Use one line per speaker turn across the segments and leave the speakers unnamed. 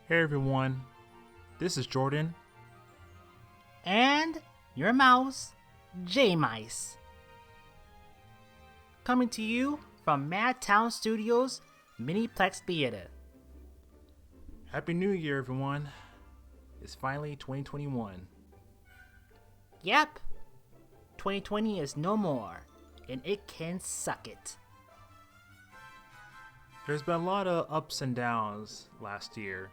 Hey everyone, this is Jourdan
and your mouse, Jay Mice. Coming to you from Madtown Studios Miniplex Theater.
Happy New Year everyone. It's finally 2021.
Yep, 2020 is no more, and it can suck it.
There's been a lot of ups and downs last year.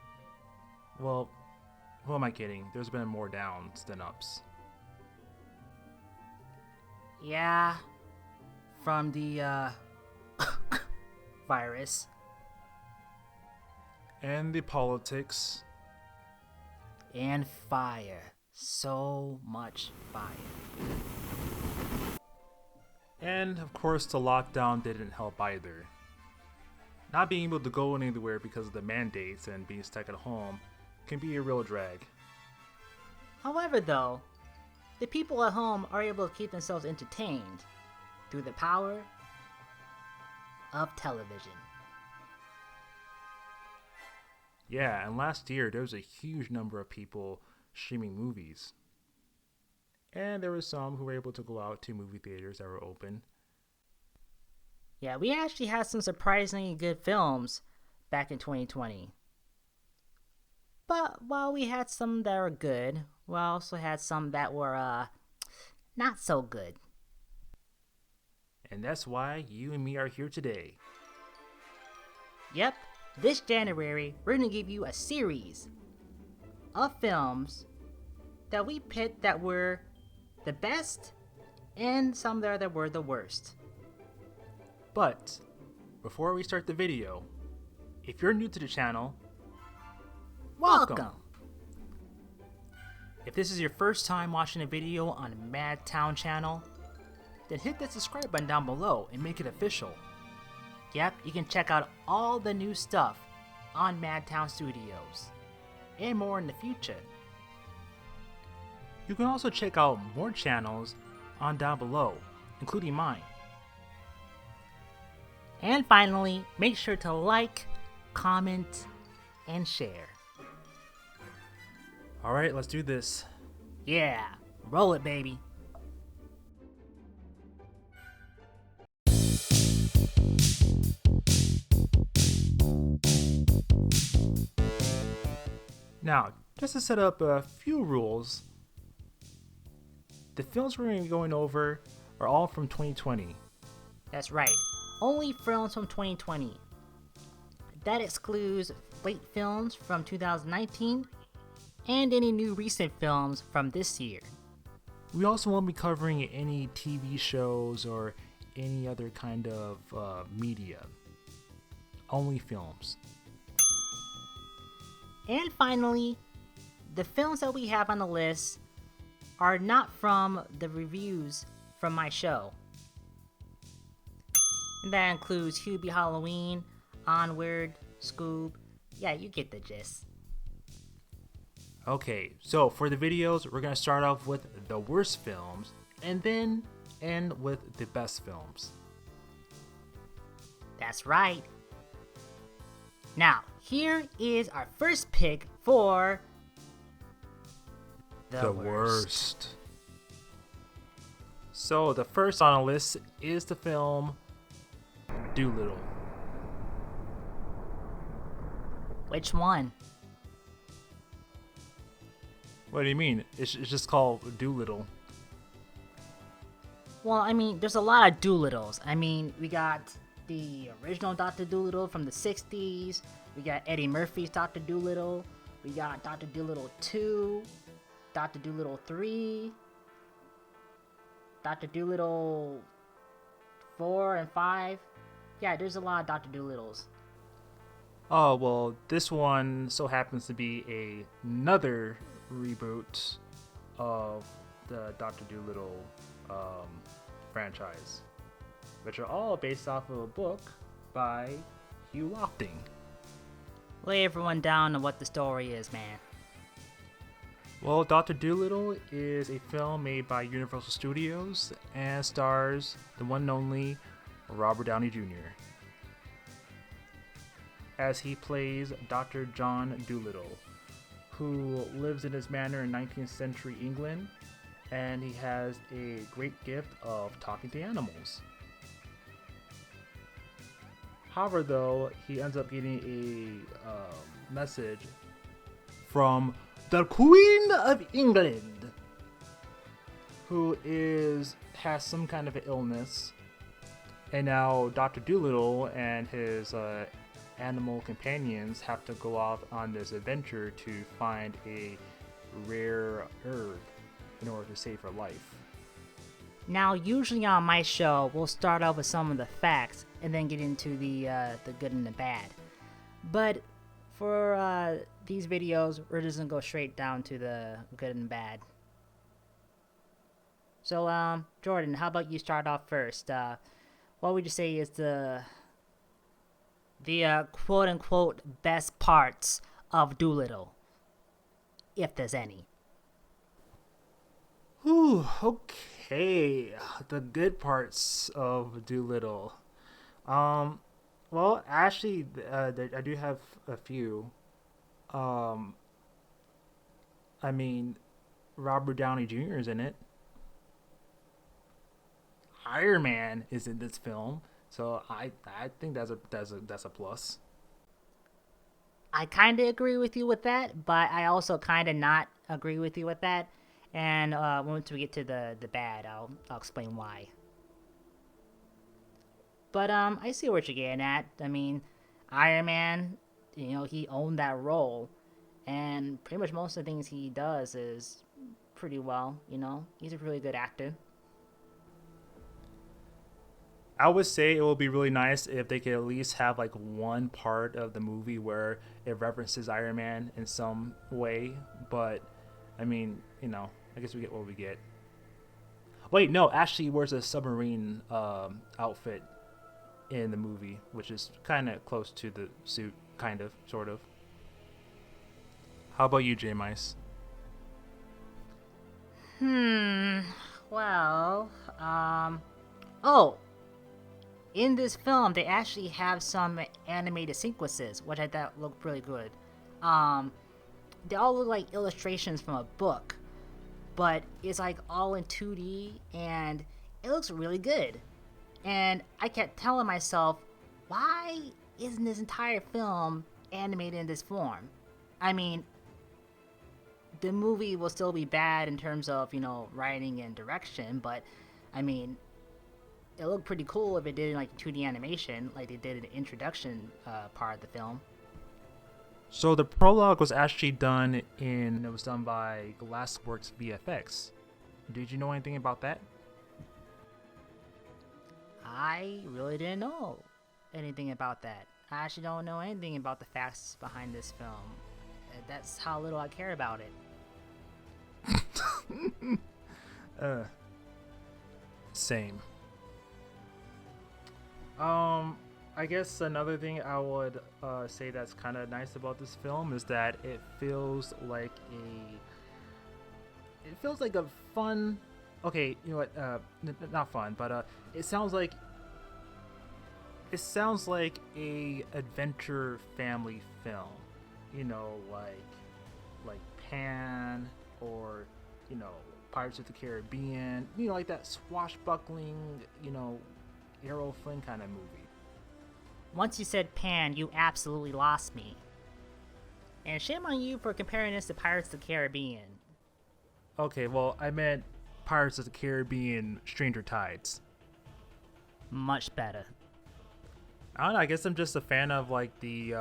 Well, who am I kidding? There's been more downs than ups.
Yeah, from the virus.
And the politics.
And fire. So much fire.
And of course the lockdown didn't help either. Not being able to go anywhere because of the mandates and being stuck at home can be a real drag.
However though, the people at home are able to keep themselves entertained through the power of television.
Yeah, and last year there was a huge number of people streaming movies. And there were some who were able to go out to movie theaters that were open.
Yeah, we actually had some surprisingly good films back in 2020. But while we had some that were good, we also had some that were, not so good.
And that's why you and me are here today.
Yep, this January, we're gonna give you a series of films that we picked that were the best and some that were the worst.
But before we start the video, if you're new to the channel, welcome! If this is your first time watching a video on the Madtown channel, then hit that subscribe button down below and make it official. Yep, you can check out all the new stuff on Madtown Studios, and more in the future. You can also check out more channels on down below, including mine.
And finally, make sure to like, comment, and share.
Alright, let's do this.
Yeah, roll it, baby.
Now, just to set up a few rules, the films we're going to be going over are all from 2020.
That's right, only films from 2020. That excludes late films from 2019 and any new recent films from this year.
We also won't be covering any TV shows or any other kind of media. Only films.
And finally, the films that we have on the list are not from the reviews from my show. And that includes Hubie Halloween, Onward, Scoob. Yeah, you get the gist.
Okay, so for the videos, we're going to start off with the worst films and then end with the best films.
That's right. Now, here is our first pick for the worst.
So the first on the list is the film Dolittle.
Which one?
What do you mean? It's just called Dolittle.
Well, I mean, there's a lot of Dolittles. I mean, we got the original Dr. Dolittle from the 60s. We got Eddie Murphy's Dr. Dolittle. We got Dr. Dolittle 2, Dr. Dolittle 3, Dr. Dolittle 4 and 5. Yeah, there's a lot of Dr. Dolittles.
Oh, well, this one so happens to be another reboot of the Dr. Dolittle franchise, which are all based off of a book by Hugh Lofting.
Lay everyone down on what the story is, man.
Well, Dr. Dolittle is a film made by Universal Studios and stars the one and only Robert Downey Jr. as he plays Dr. John Dolittle, who lives in his manor in 19th century England, and he has a great gift of talking to animals. However, though, he ends up getting a message from the Queen of England, who has some kind of an illness, and now Dr. Dolittle and his animal companions have to go off on this adventure to find a rare herb in order to save her life.
Now, usually on my show, we'll start off with some of the facts and then get into the good and the bad. But for these videos, we're just gonna go straight down to the good and bad. So, Jordan, how about you start off first? What would you say is the quote-unquote best parts of Dolittle, if there's any?
Ooh, okay. The good parts of Dolittle. Well, actually, I do have a few. I mean, Robert Downey Jr. is in it. Iron Man is in this film, so I think that's a plus.
I kind of agree with you with that, but I also kind of not agree with you with that. And once we get to the bad, I'll explain why. But I see what you're getting at. I mean, Iron Man, he owned that role, and pretty much most of the things he does is pretty well. He's a really good actor.
I would say it would be really nice if they could at least have like one part of the movie where it references Iron Man in some way. But I mean, I guess we get what we get. Wait, no, actually he wears a submarine outfit in the movie, which is kind of close to the suit, kind of, sort of. How about you, Jay Mice?
Well, oh, in this film, they actually have some animated sequences, which I thought looked really good. They all look like illustrations from a book, but it's like all in 2D, and it looks really good. And I kept telling myself, why isn't this entire film animated in this form? I mean, the movie will still be bad in terms of, writing and direction, but I mean, it looked pretty cool if it did in like 2D animation, like they did in the introduction part of the film.
So the prologue was actually done by Glassworks VFX. Did you know anything about that?
I really didn't know anything about that. I actually don't know anything about the facts behind this film. That's how little I care about it.
Same. I guess another thing I would say that's kind of nice about this film is that it feels like a fun. Okay, you know what? Not fun, but it sounds like a adventure family film. Like Pan or Pirates of the Caribbean. Like that swashbuckling, arrow fling kind of movie.
Once you said Pan, you absolutely lost me. And shame on you for comparing this to Pirates of the Caribbean.
Okay, well, I meant
Pirates of the Caribbean Stranger Tides.
Much better.
I don't know, I guess I'm just a fan of like the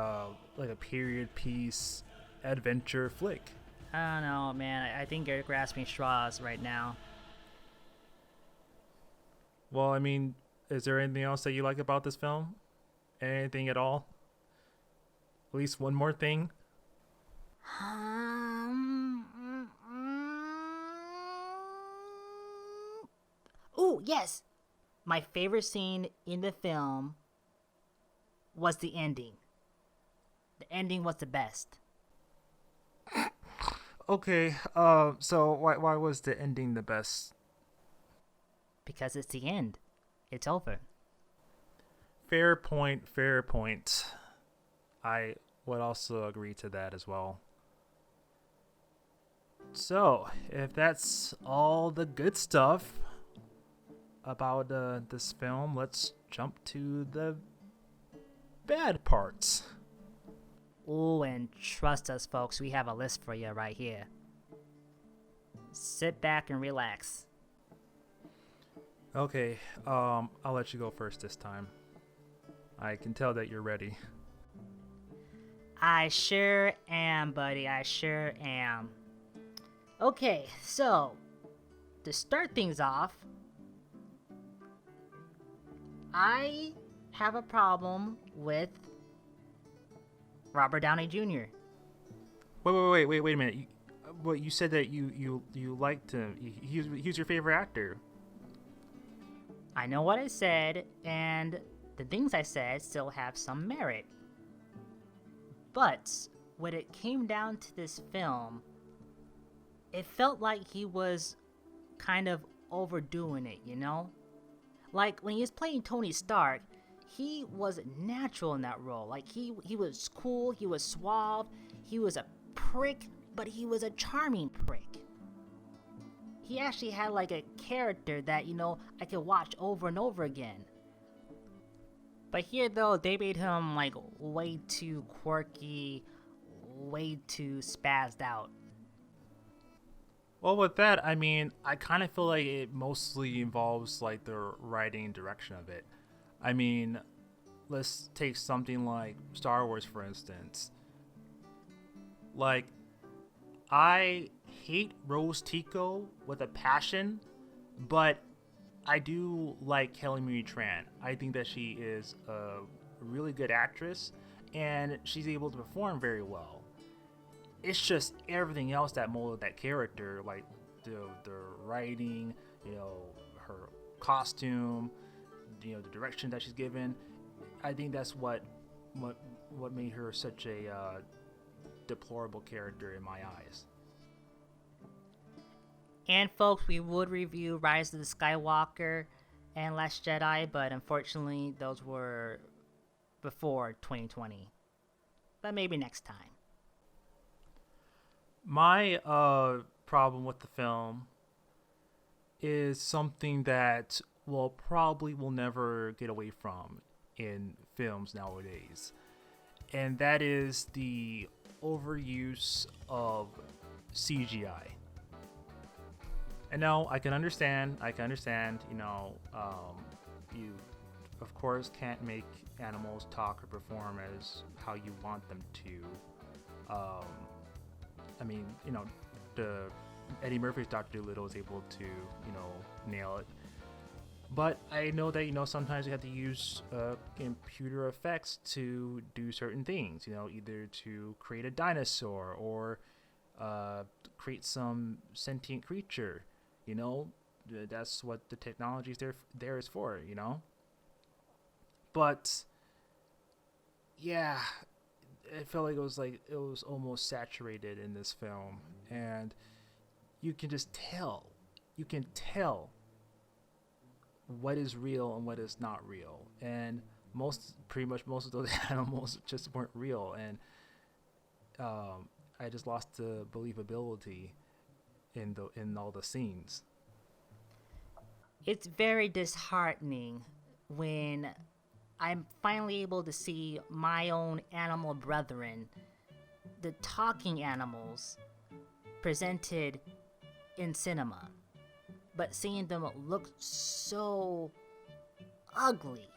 like a period piece adventure flick.
I don't know, man. I think you're grasping straws right now.
Well, I mean, is there anything else that you like about this film? Anything at all? At least one more thing?
Oh, yes. My favorite scene in the film was the ending. The ending was the best.
Okay, so why was the ending the best?
Because it's the end. It's over.
Fair point, fair point. I would also agree to that as well. So, if that's all the good stuff about this film, let's jump to the bad parts.
Ooh, and trust us, folks, we have a list for you right here. Sit back and relax.
Okay, I'll let you go first this time. I can tell that you're ready.
I sure am, buddy. I sure am. Okay, so to start things off, I have a problem with Robert Downey Jr.
Wait a minute. You said that you liked him. He's your favorite actor.
I know what I said, and the things I said still have some merit. But when it came down to this film, it felt like he was kind of overdoing it, you know? Like when he was playing Tony Stark, he was natural in that role. Like he was cool, he was suave, he was a prick, but he was a charming prick. He actually had like a character that, you know, I could watch over and over again. But here though, they made him like way too quirky, way too spazzed out.
Well, with that, I mean, I kind of feel like it mostly involves like the writing and direction of it. I mean, let's take something like Star Wars, for instance. Like, I hate Rose Tico with a passion, but I do like Kelly Marie Tran. I think that she is a really good actress, and she's able to perform very well. It's just everything else that molded that character, like the writing, you know, her costume, you know, the direction that she's given. I think that's what made her such a deplorable character in my eyes.
And folks, we would review Rise of the Skywalker and Last Jedi, but unfortunately those were before 2020. But maybe next time.
My problem with the film is something that will never get away from in films nowadays, and that is the overuse of CGI. And now I can understand, you know, you of course can't make animals talk or perform as how you want them to. I mean, you know, Eddie Murphy's Dr. Dolittle is able to, you know, nail it. But I know that, you know, sometimes you have to use computer effects to do certain things, you know, either to create a dinosaur or create some sentient creature, you know. That's what the technology is there is for, you know. But yeah, it felt like it was almost saturated in this film, and you can just tell. You can tell what is real and what is not real, and pretty much most of those animals just weren't real, and I just lost the believability in all the scenes.
It's very disheartening when I'm finally able to see my own animal brethren, the talking animals, presented in cinema. but seeing them look so ugly,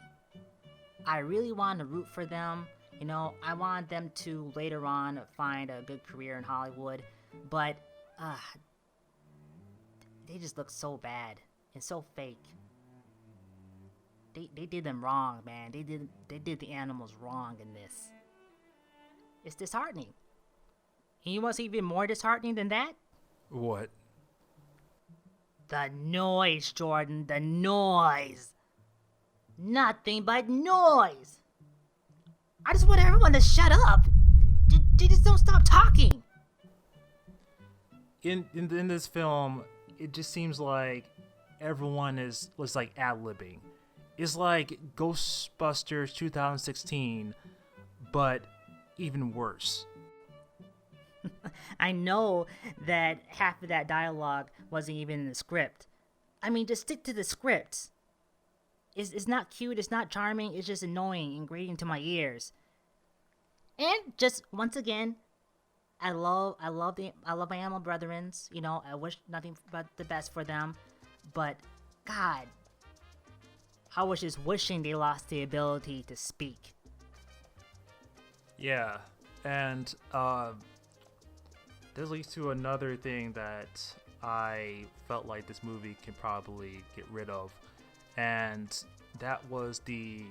I really wanted to root for them. You know, I wanted them to later on find a good career in Hollywood, but they just look so bad and so fake. They did them wrong, man. They did the animals wrong in this. It's disheartening. And you know what's even more disheartening than that?
What?
The noise, Jordan. The noise. Nothing but noise. I just want everyone to shut up. They just don't stop talking.
In this film, it just seems like everyone was like ad-libbing. It's like Ghostbusters 2016, but even worse.
I know that half of that dialogue wasn't even in the script. I mean, just stick to the script. It's not cute, it's not charming, it's just annoying and grating to my ears. And just once again, I love my animal brethrens. You know, I wish nothing but the best for them. But God, I was just wishing they lost the ability to speak.
Yeah, and this leads to another thing that I felt like this movie can probably get rid of, and that was the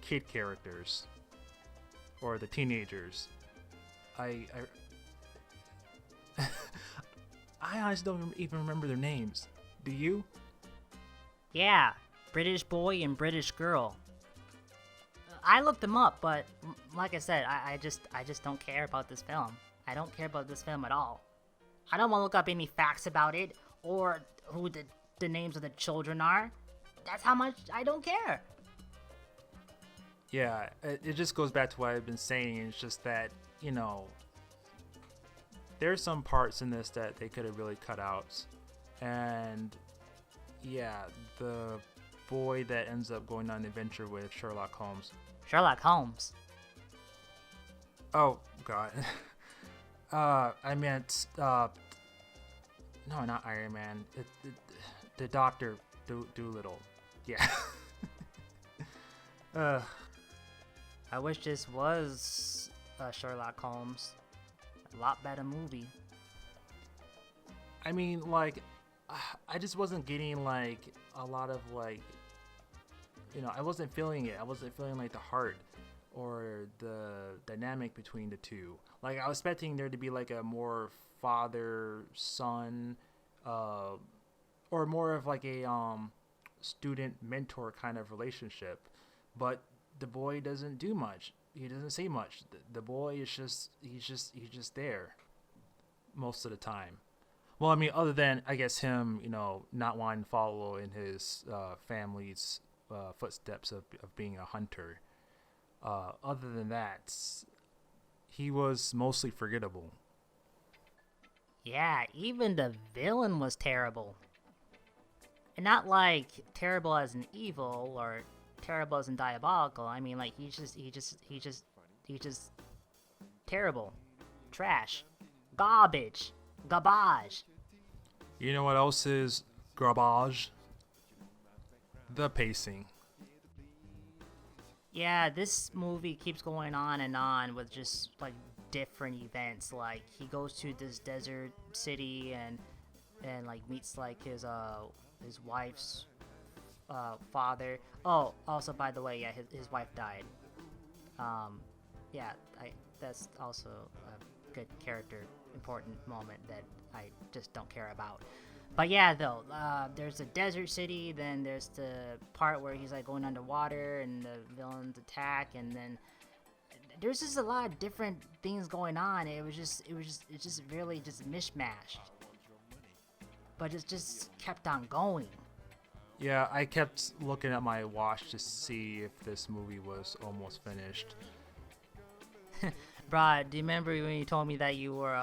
kid characters or the teenagers. I honestly don't even remember their names. Do you?
Yeah, British boy and British girl. I looked them up, but like I said, I just don't care about this film. I don't care about this film at all. I don't want to look up any facts about it or who the names of the children are. That's how much I don't care.
Yeah, it just goes back to what I've been saying. It's just that, you know, there's some parts in this that they could have really cut out. And yeah, the boy that ends up going on an adventure with Sherlock Holmes.
Sherlock Holmes.
Oh, God. I meant, no, not Iron Man. The Doctor Dolittle. Yeah.
I wish this was Sherlock Holmes. A lot better movie.
I mean, like, I just wasn't getting, like, a lot of, like, you know, I wasn't feeling it. I wasn't feeling, like, the heart or the dynamic between the two. Like, I was expecting there to be, like, a more father-son, or more of, like, a student-mentor kind of relationship. But the boy doesn't do much. He doesn't say much. The boy is he's just there most of the time. Well, I mean, other than, I guess, him, you know, not wanting to follow in his family's footsteps of being a hunter. Other than that, he was mostly forgettable.
Yeah, even the villain was terrible. And not like terrible as in evil or terrible as in diabolical. I mean, like, he's just terrible. Trash. Garbage. Garbage.
You know what else is garbage? The pacing.
Yeah, this movie keeps going on and on with just, like, different events. Like, he goes to this desert city and like, meets, like, his wife's father. Oh, also, by the way, yeah, his wife died. Yeah, that's also a good character, important moment that I just don't care about. But yeah, though, there's a desert city, then there's the part where he's, like, going underwater and the villains attack, and then there's just a lot of different things going on. It's just really just mishmashed. But it just kept on going.
Yeah, I kept looking at my watch to see if this movie was almost finished.
Brad, do you remember when you told me that you were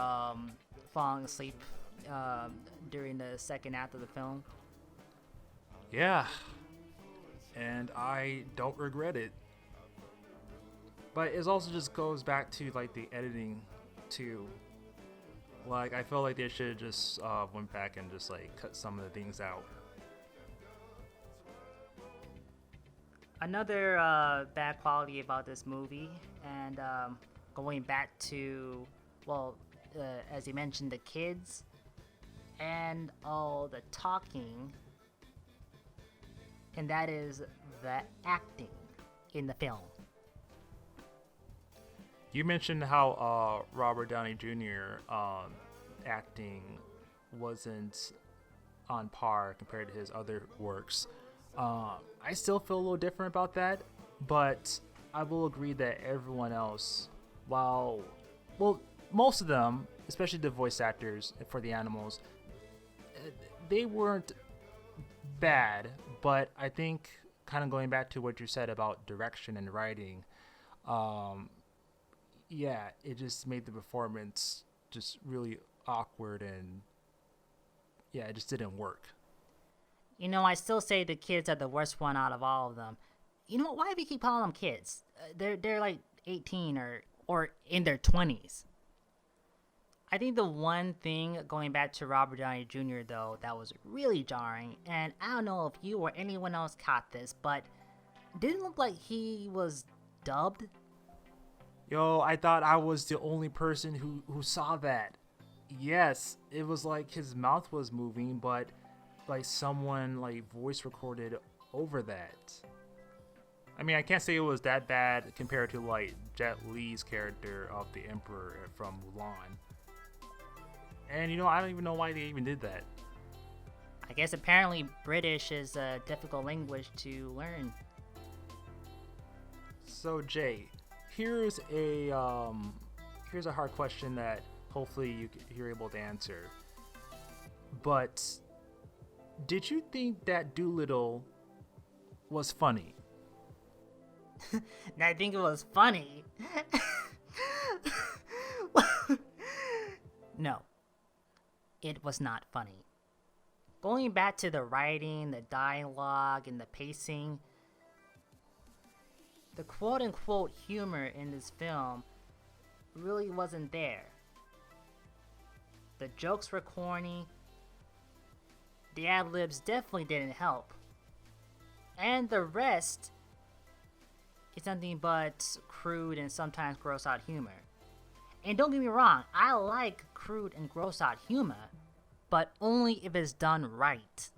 falling asleep during the second act of the film?
Yeah, and I don't regret it. But it also just goes back to, like, the editing too. Like, I felt like they should have just went back and just like cut some of the things out.
Another bad quality about this movie, and going back to, well, as you mentioned, the kids and all the talking, and that is the acting in the film.
You mentioned how Robert Downey Jr. Acting wasn't on par compared to his other works. I still feel a little different about that, but I will agree that everyone else, well, most of them, especially the voice actors for the animals, they weren't bad, but I think kind of going back to what you said about direction and writing, yeah, it just made the performance just really awkward, and yeah, it just didn't work.
You know, I still say the kids are the worst one out of all of them. You know, why do we keep calling them kids? They're like 18 or in their 20s. I think the one thing, going back to Robert Downey Jr., though, that was really jarring, and I don't know if you or anyone else caught this, but didn't look like he was dubbed.
Yo, I thought I was the only person who saw that. Yes, it was like his mouth was moving, but like someone like voice recorded over that. I mean, I can't say it was that bad compared to like Jet Li's character of the Emperor from Mulan. And you know, I don't even know why they even did that.
I guess apparently British is a difficult language to learn.
So Jay, here's a hard question that hopefully you're able to answer. But did you think that Dolittle was funny?
I think it was funny. No, it was not funny. Going back to the writing, the dialogue, and the pacing, the quote-unquote humor in this film really wasn't there. The jokes were corny. The ad-libs definitely didn't help. And the rest is nothing but crude and sometimes gross out humor. And don't get me wrong, I like crude and gross out humor, but only if it's done right.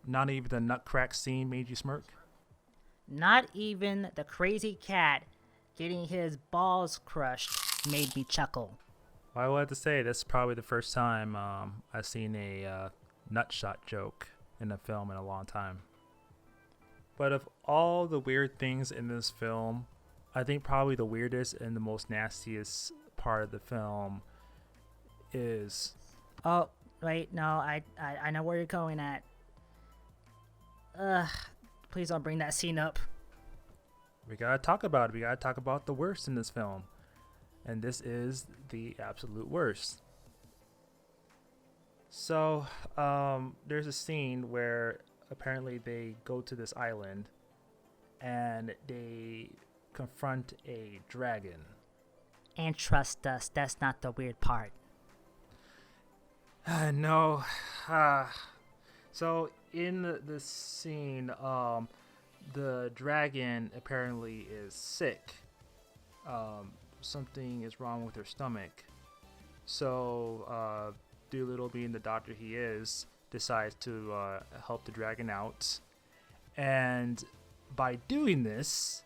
Not even the nutcrack scene made you smirk?
Not even the crazy cat getting his balls crushed made me chuckle.
Well, I will have to say, this is probably the first time I've seen a nutshot joke in a film in a long time. But of all the weird things in this film, I think probably the weirdest and the most nastiest part of the film is...
Oh, wait, no, I know where you're going at. Please don't bring that scene up.
We gotta talk about it. We gotta talk about the worst in this film. And this is the absolute worst. So, there's a scene where apparently they go to this island and they confront a dragon.
And trust us, that's not the weird part.
No. So in the scene, the dragon apparently is sick. Something is wrong with her stomach. So Dolittle, being the doctor he is, decides to help the dragon out. And by doing this...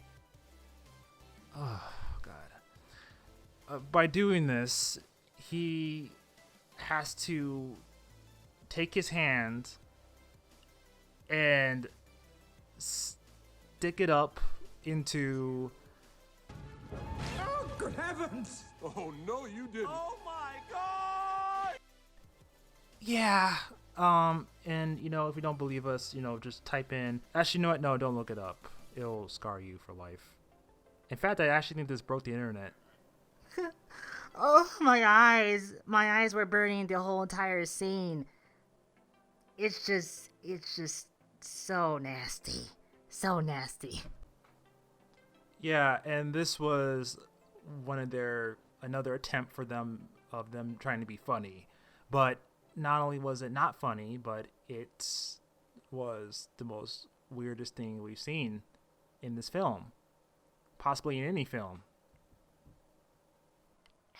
Oh, God. By doing this, he has to take his hand and stick it up into...
Oh, good heavens!
Oh, no, you didn't.
Oh, my God!
Yeah. And, you know, if you don't believe us, you know, just type in... Actually, you know what? No, don't look it up. It'll scar you for life. In fact, I actually think this broke the internet.
Oh, my eyes. My eyes were burning the whole entire scene. It's just so nasty. So nasty.
Yeah, and this was another attempt for them of them trying to be funny. But not only was it not funny, but it was the most weirdest thing we've seen in this film, possibly in any film.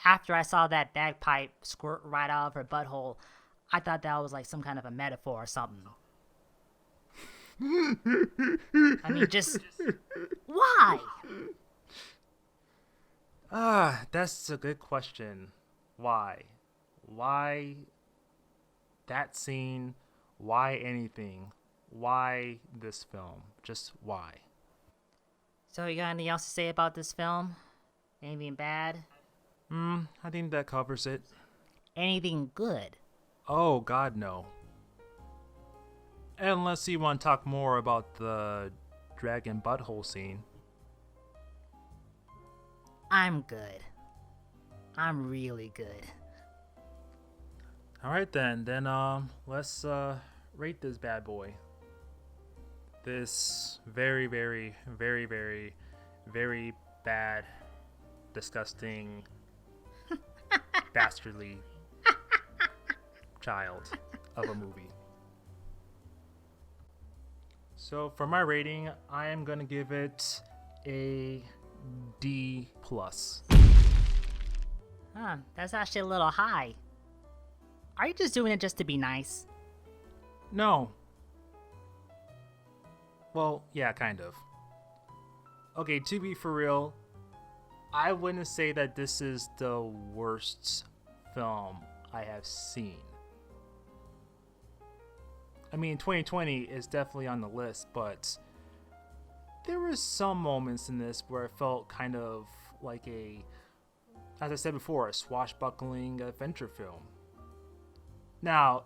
After I saw that bagpipe squirt right out of her butthole, I thought that was like some kind of a metaphor or something. I mean, just why?
That's a good question. Why? Why that scene? Why anything? Why this film? Just why?
So you got anything else to say about this film? Anything bad?
I think that covers it.
Anything good?
Oh, God, no. Unless you want to talk more about the dragon butthole scene.
I'm good. I'm really good.
Alright then. Let's rate this bad boy. This very, very, very, very, very bad, disgusting, dastardly child of a movie. So for my rating, I am gonna give it a D+.
That's actually a little high. Are you just doing it just to be nice?
No. Well, yeah, kind of. Okay, to be for real, I wouldn't say that this is the worst film I have seen. I mean, 2020 is definitely on the list, but there were some moments in this where it felt kind of like as I said before, a swashbuckling adventure film. Now,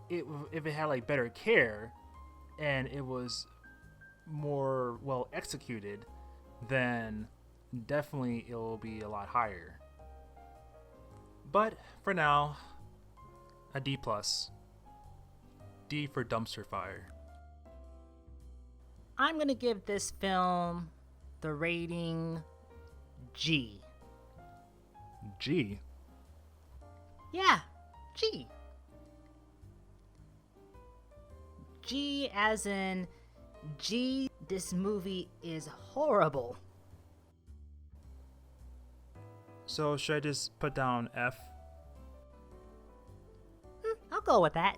if it had like better care and it was more well executed, then definitely it will be a lot higher. But for now, a D+. D for dumpster fire.
I'm gonna give this film the rating G.
G?
Yeah, G. G as in G, this movie is horrible.
So should I just put down F?
I'll go with that.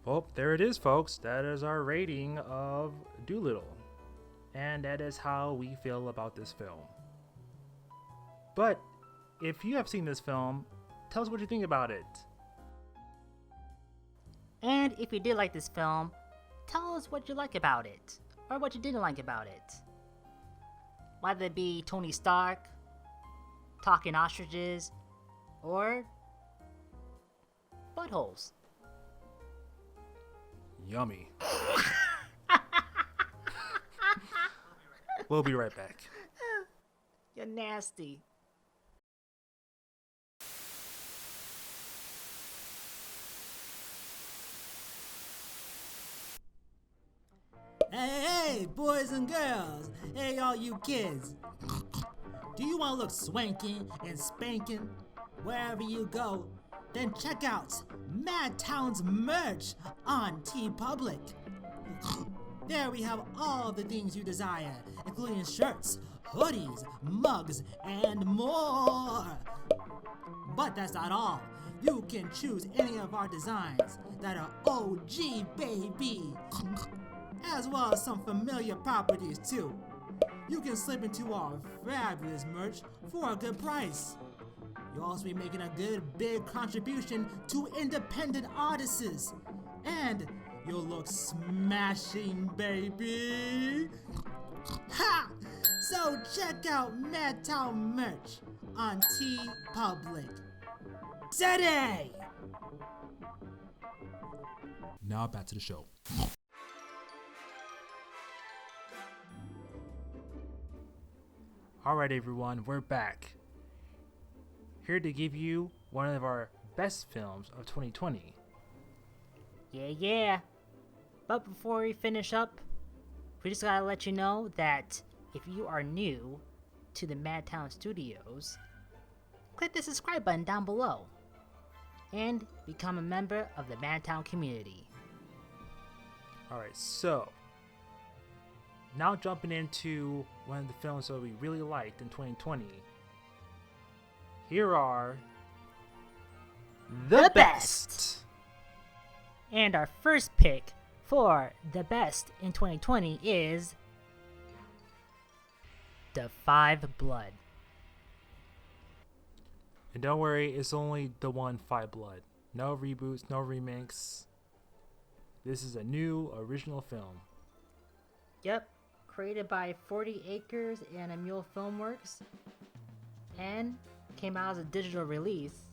Well, there it is, folks. That is our rating of Dolittle. And that is how we feel about this film. But if you have seen this film, tell us what you think about it.
And if you did like this film, tell us what you like about it, or what you didn't like about it. Whether it be Tony Stark, talking ostriches, or buttholes.
Yummy. We'll be right back.
You're nasty.
Hey, boys and girls. Hey, all you kids. Do you want to look swanking and spanking wherever you go? Then check out Madtown's merch on TeePublic. There we have all the things you desire, including shirts, hoodies, mugs, and more. But that's not all. You can choose any of our designs that are OG, baby. As well as some familiar properties too. You can slip into our fabulous merch for a good price. You'll also be making a good big contribution to independent artists. And you'll look smashing, baby. Ha! So check out Madtown merch on TeePublic. Today! Now back to the show.
Alright everyone, we're back. Here to give you one of our best films of 2020.
Yeah. But before we finish up, we just gotta let you know that if you are new to the Madtown Studios, click the subscribe button down below and become a member of the Madtown community.
Alright, so now jumping into one of the films that we really liked in 2020. Here are the best.
And our first pick for the best in 2020 is The Five Blood.
And don't worry, it's only the one Five Blood. No reboots, no remakes. This is a new original film.
Yep, created by 40 Acres and a Mule Filmworks, and came out as a digital release.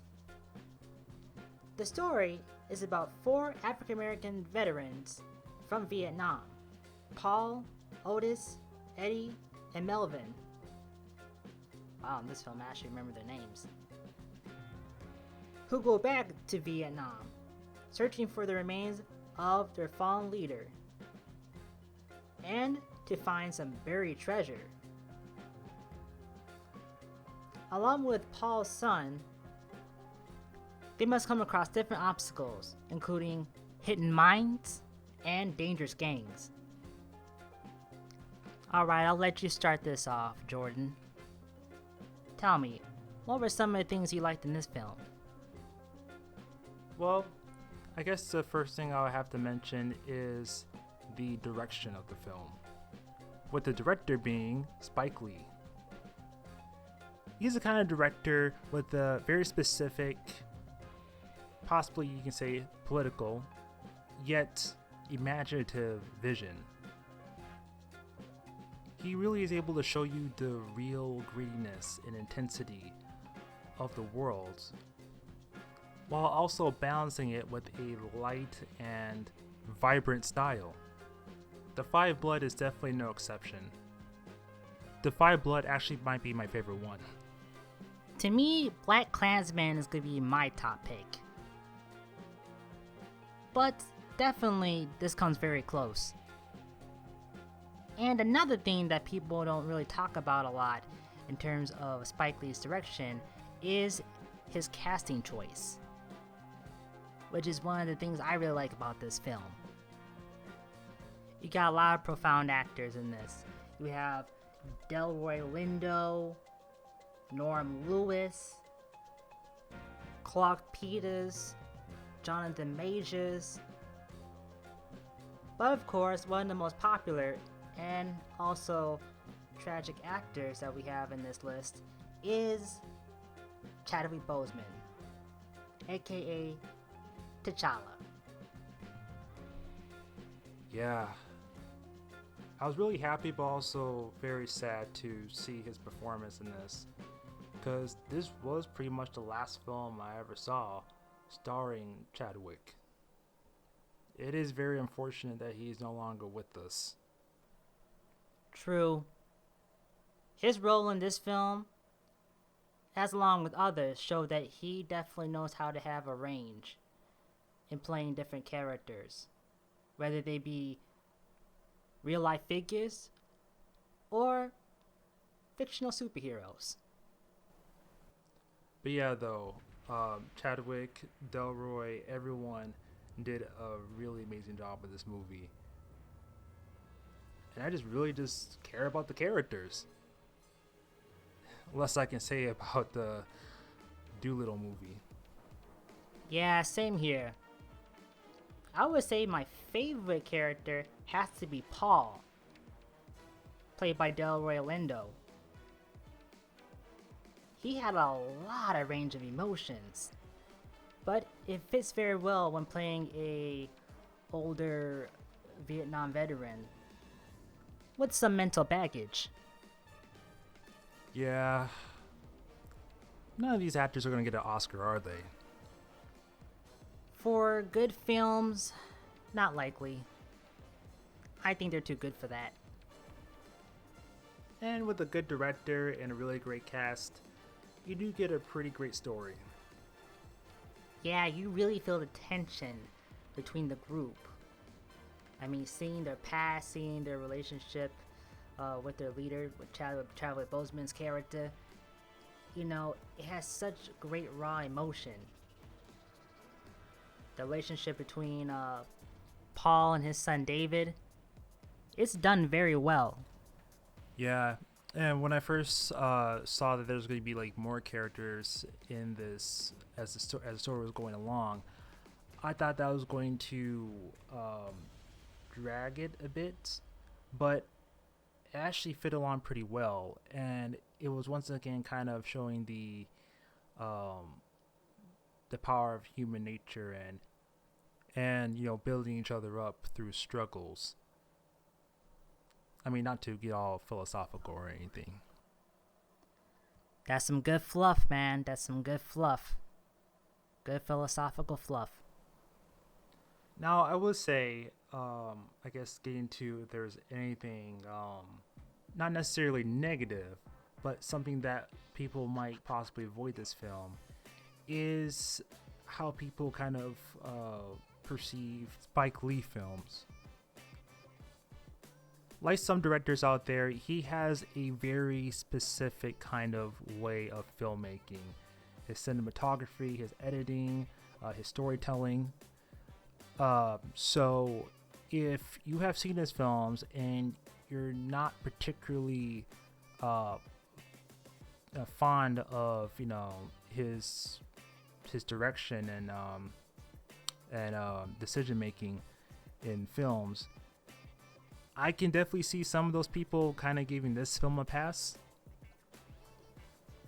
The story is about 4 African American veterans from Vietnam: Paul, Otis, Eddie, and Melvin. Wow, in this film I actually remember their names. Who go back to Vietnam, searching for the remains of their fallen leader, and to find some buried treasure. Along with Paul's son, they must come across different obstacles, including hidden mines and dangerous gangs. Alright, I'll let you start this off, Jourdan. Tell me, what were some of the things you liked in this film?
Well, I guess the first thing I'll have to mention is the direction of the film, with the director being Spike Lee. He's the kind of director with a very specific, possibly you can say political, yet imaginative vision. He really is able to show you the real grittiness and intensity of the world, while also balancing it with a light and vibrant style. The Five Blood is definitely no exception. The Five Blood actually might be my favorite one.
To me, Black Klansman is going to be my top pick. But definitely, this comes very close. And another thing that people don't really talk about a lot in terms of Spike Lee's direction is his casting choice, which is one of the things I really like about this film. You got a lot of profound actors in this. You have Delroy Lindo, Norm Lewis, Clark Peters, Jonathan Majors. But of course, one of the most popular and also tragic actors that we have in this list is Chadwick Boseman, aka T'Challa.
Yeah. I was really happy but also very sad to see his performance in this, because this was pretty much the last film I ever saw starring Chadwick. It is very unfortunate that he's no longer with us.
True. His role in this film, as along with others, show that he definitely knows how to have a range in playing different characters, whether they be real life figures or fictional superheroes.
But yeah, though, Chadwick, Delroy, everyone did a really amazing job with this movie. And I just really care about the characters. Less I can say about the Dolittle movie.
Yeah, same here. I would say my favorite character has to be Paul, played by Delroy Lindo. He had a lot of range of emotions, but it fits very well when playing a older Vietnam veteran with some mental baggage.
Yeah. None of these actors are going to get an Oscar, are they?
For good films, not likely. I think they're too good for that.
And with a good director and a really great cast, you do get a pretty great story.
Yeah, you really feel the tension between the group. I mean, seeing their past, seeing their relationship with their leader, with Chadwick Boseman's character, it has such great raw emotion. The relationship between Paul and his son David, it's done very well.
Yeah, and when I first saw that there's going to be like more characters in this as the story was going along, I thought that was going to drag it a bit, but it actually fit along pretty well, and it was once again kind of showing the power of human nature and building each other up through struggles. I mean, not to get all philosophical or anything.
That's some good fluff, man. That's some good fluff. Good philosophical fluff.
Now, I would say, I guess getting to if there's anything, not necessarily negative, but something that people might possibly avoid this film, is how people kind of perceive Spike Lee films. Like some directors out there, he has a very specific kind of way of filmmaking. His cinematography, his editing, his storytelling. So if you have seen his films and you're not particularly fond of his direction and decision making in films, I can definitely see some of those people kind of giving this film a pass.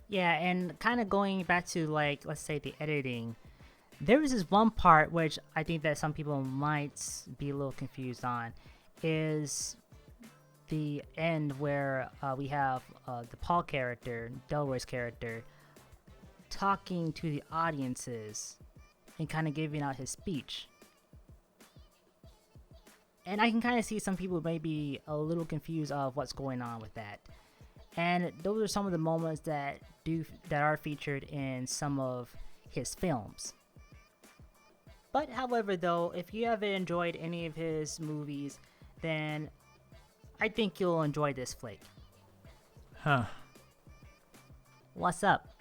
Yeah, and kind of going back to, like, let's say the editing, there was this one part which I think that some people might be a little confused on, is the end where we have the Paul character, Delroy's character, talking to the audiences and kind of giving out his speech. And I can kind of see some people may be a little confused of what's going on with that. And those are some of the moments that are featured in some of his films. But however, though, if you haven't enjoyed any of his movies, then I think you'll enjoy this flick.
Huh.
What's up?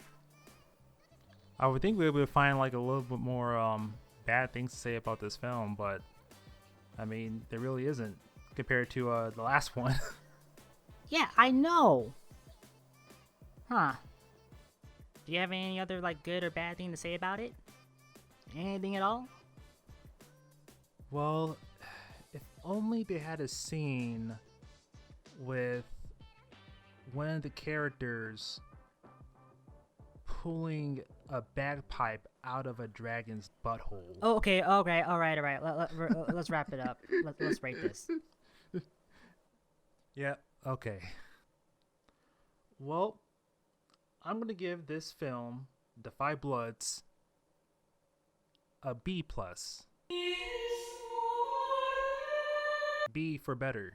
I would think we would find like a little bit more bad things to say about this film, but I mean, there really isn't compared to the last one.
Yeah, I know. Huh. Do you have any other like good or bad thing to say about it? Anything at all?
Well, if only they had a scene with one of the characters pulling a bagpipe out of a dragon's butthole.
Oh, okay, all right. Let's wrap it up. Let's rate this.
Yeah, okay. Well, I'm gonna give this film, The Five Bloods, a B+. B for better,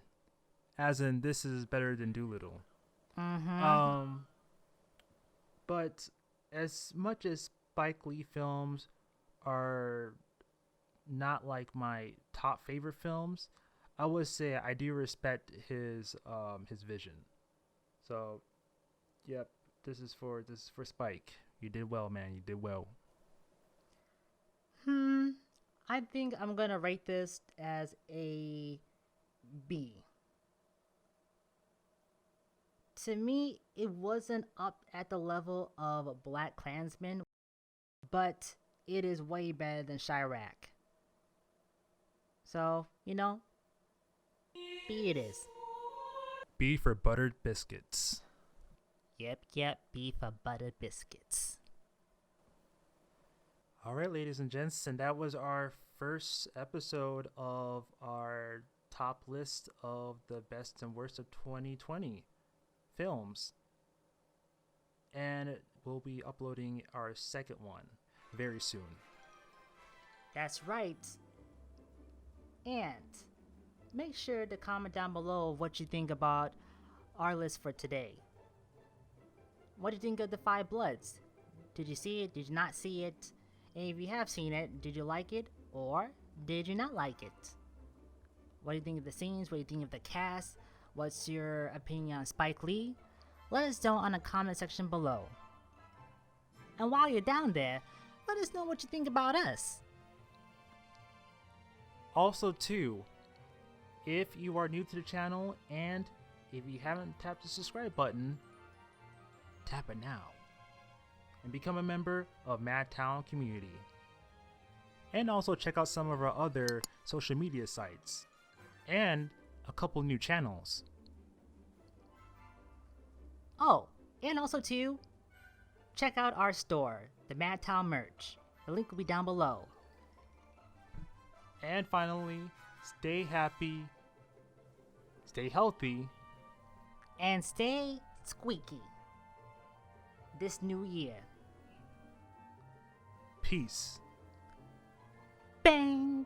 as in this is better than Dolittle. But as much as Spike Lee films are not like my top favorite films, I would say I do respect his vision. So, yep, this is for Spike. You did well, man. You did well.
I think I'm gonna rate this as a B. To me, it wasn't up at the level of Black Klansman, but it is way better than Chirac. So, B it is.
B for buttered biscuits.
Yep, B for buttered biscuits.
All right, ladies and gents, and that was our first episode of our top list of the best and worst of 2020 films. And we'll be uploading our second one very soon.
That's right. And make sure to comment down below what you think about our list for today. What do you think of The Five Bloods? Did you see it? Did you not see it? And if you have seen it, did you like it or did you not like it? What do you think of the scenes? What do you think of the cast? What's your opinion on Spike Lee? Let us know on the comment section below. And while you're down there, let us know what you think about us.
Also, too, if you are new to the channel and if you haven't tapped the subscribe button, tap it now and become a member of Madtown community. And also check out some of our other social media sites and a couple new channels.
Oh, and also too, check out our store, the Madtown merch. The link will be down below.
And finally, stay happy, stay healthy,
And stay squeaky this new year.
peace.
Bang!